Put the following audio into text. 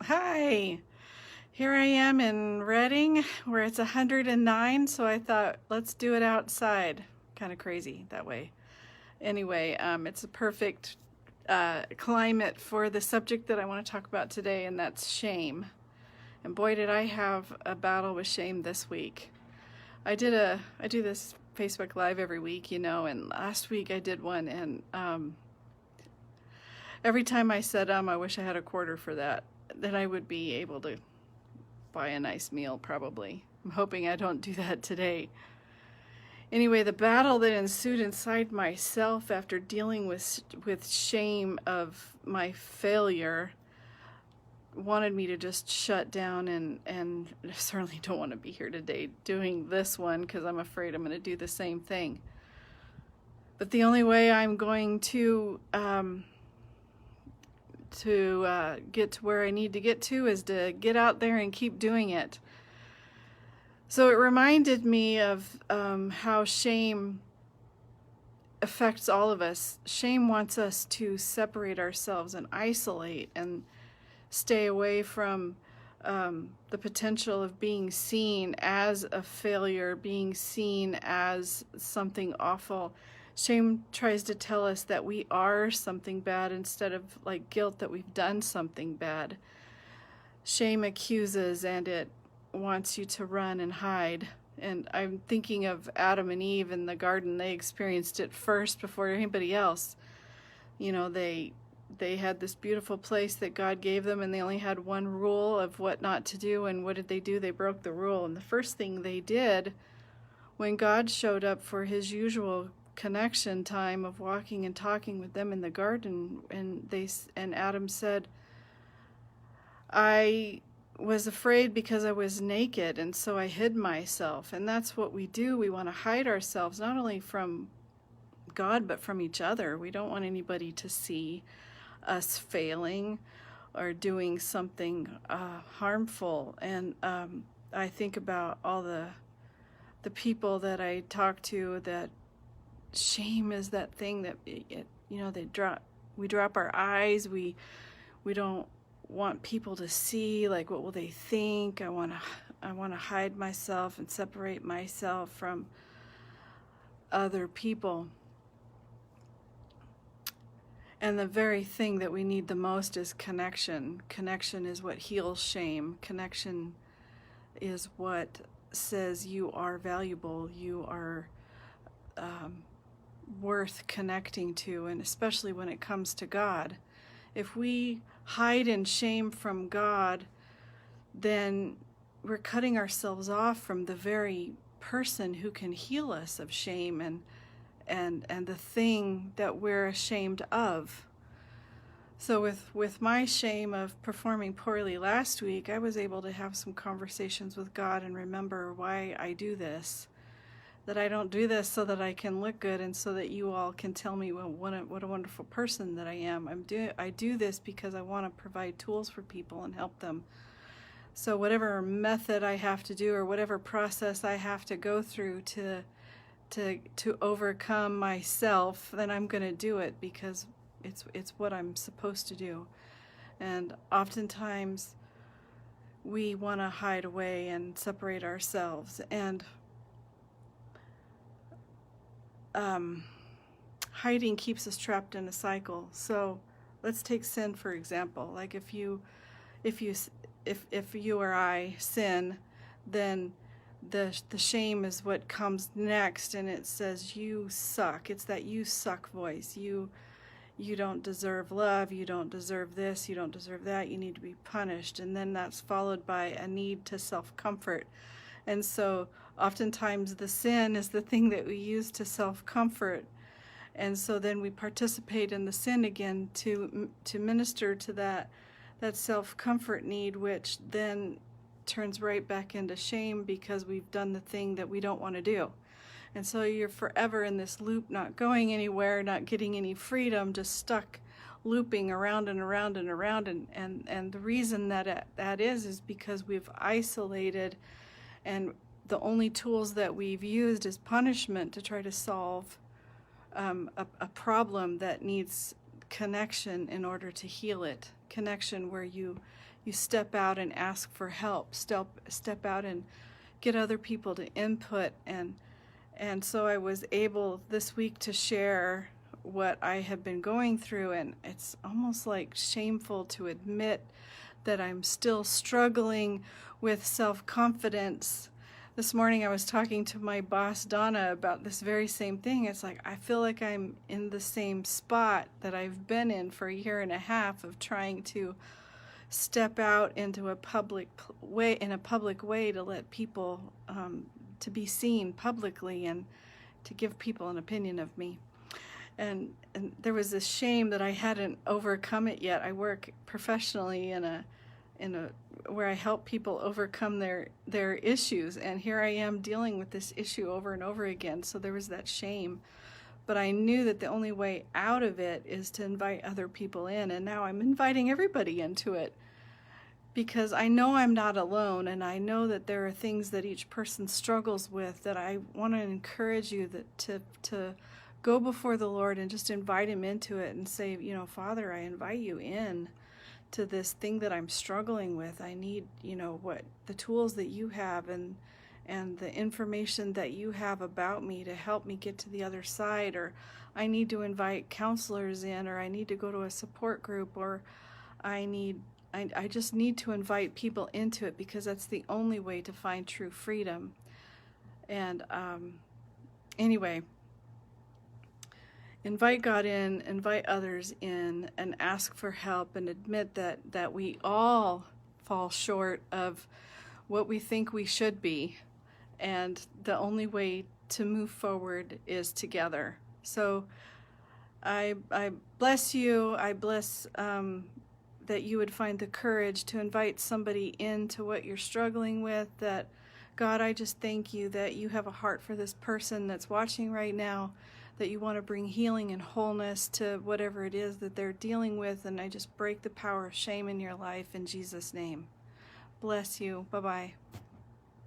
Hi, here I am in Reading where it's 109, so I thought let's do it outside. Kind of crazy that way. Anyway, it's a perfect climate for the subject that I want to talk about today, and that's shame. And boy, did I have a battle with shame this week. I do this Facebook Live every week, and last week I did one, and every time I said I wish I had a quarter for that, then I would be able to buy a nice meal, probably. I'm hoping I don't do that today. Anyway, the battle that ensued inside myself after dealing with shame of my failure wanted me to just shut down, and I certainly don't want to be here today doing this one because I'm afraid I'm going to do the same thing. But the only way I'm going to get to where I need to get to is to get out there and keep doing it. So it reminded me of how shame affects all of us. Shame wants us to separate ourselves and isolate and stay away from the potential of being seen as a failure, being seen as something awful. Shame tries to tell us that we are something bad instead of like guilt that we've done something bad. Shame accuses, and it wants you to run and hide. And I'm thinking of Adam and Eve in the garden. They experienced it first before anybody else. They had this beautiful place that God gave them, and they only had one rule of what not to do. And what did they do? They broke the rule. And the first thing they did when God showed up for his usual connection time of walking and talking with them in the garden, and Adam said, I was afraid because I was naked, and so I hid myself. And that's what we do. We want to hide ourselves, not only from God, but from each other. We don't want anybody to see us failing or doing something harmful. And I think about all the people that I talk to that shame is that thing that we drop our eyes. We don't want people to see, like, what will they think? I want to hide myself and separate myself from other people. And the very thing that we need the most is connection. Connection is what heals shame. Connection is what says you are valuable, you are worth connecting to, and especially when it comes to God. If we hide in shame from God, then we're cutting ourselves off from the very person who can heal us of shame and the thing that we're ashamed of. So with my shame of performing poorly last week, I was able to have some conversations with God and remember why I do this. That I don't do this so that I can look good and so that you all can tell me what a wonderful person that I am. I do this because I want to provide tools for people and help them. So whatever method I have to do or whatever process I have to go through to overcome myself, then I'm going to do it because it's what I'm supposed to do. And oftentimes we want to hide away and separate ourselves, and hiding keeps us trapped in a cycle. So let's take sin for example. Like if you or I sin, then the shame is what comes next, and it says you suck. It's that you suck voice. You don't deserve love, you don't deserve this, you don't deserve that, you need to be punished. And then that's followed by a need to self-comfort. And so oftentimes the sin is the thing that we use to self-comfort. And so then we participate in the sin again to minister to that self-comfort need, which then turns right back into shame because we've done the thing that we don't want to do. And so you're forever in this loop, not going anywhere, not getting any freedom, just stuck looping around and around and around. And the reason that is because we've isolated, and the only tools that we've used is punishment to try to solve a problem that needs connection in order to heal it. connection where you step out and ask for help, step out and get other people to input, and so I was able this week to share what I have been going through, and it's almost like shameful to admit that I'm still struggling with self-confidence. This morning I was talking to my boss Donna about this very same thing. It's like I feel like I'm in the same spot that I've been in for a year and a half of trying to step out into a public way to let people to be seen publicly and to give people an opinion of me. And there was this shame that I hadn't overcome it yet. I work professionally in a where I help people overcome their issues, and here I am dealing with this issue over and over again. So there was that shame, but I knew that the only way out of it is to invite other people in, and now I'm inviting everybody into it because I know I'm not alone, and I know that there are things that each person struggles with that I want to encourage you to go before the Lord and just invite him into it and say, Father, I invite you in to this thing that I'm struggling with. I need, what the tools that you have and the information that you have about me to help me get to the other side, or I need to invite counselors in, or I need to go to a support group, or I just need to invite people into it because that's the only way to find true freedom. And anyway, invite God in, invite others in, and ask for help, and admit that we all fall short of what we think we should be, and the only way to move forward is together. So I bless you. I bless that you would find the courage to invite somebody into what you're struggling with. That, God, I just thank you that you have a heart for this person that's watching right now, that you want to bring healing and wholeness to whatever it is that they're dealing with. And I just break the power of shame in your life in Jesus' name. Bless you. Bye-bye.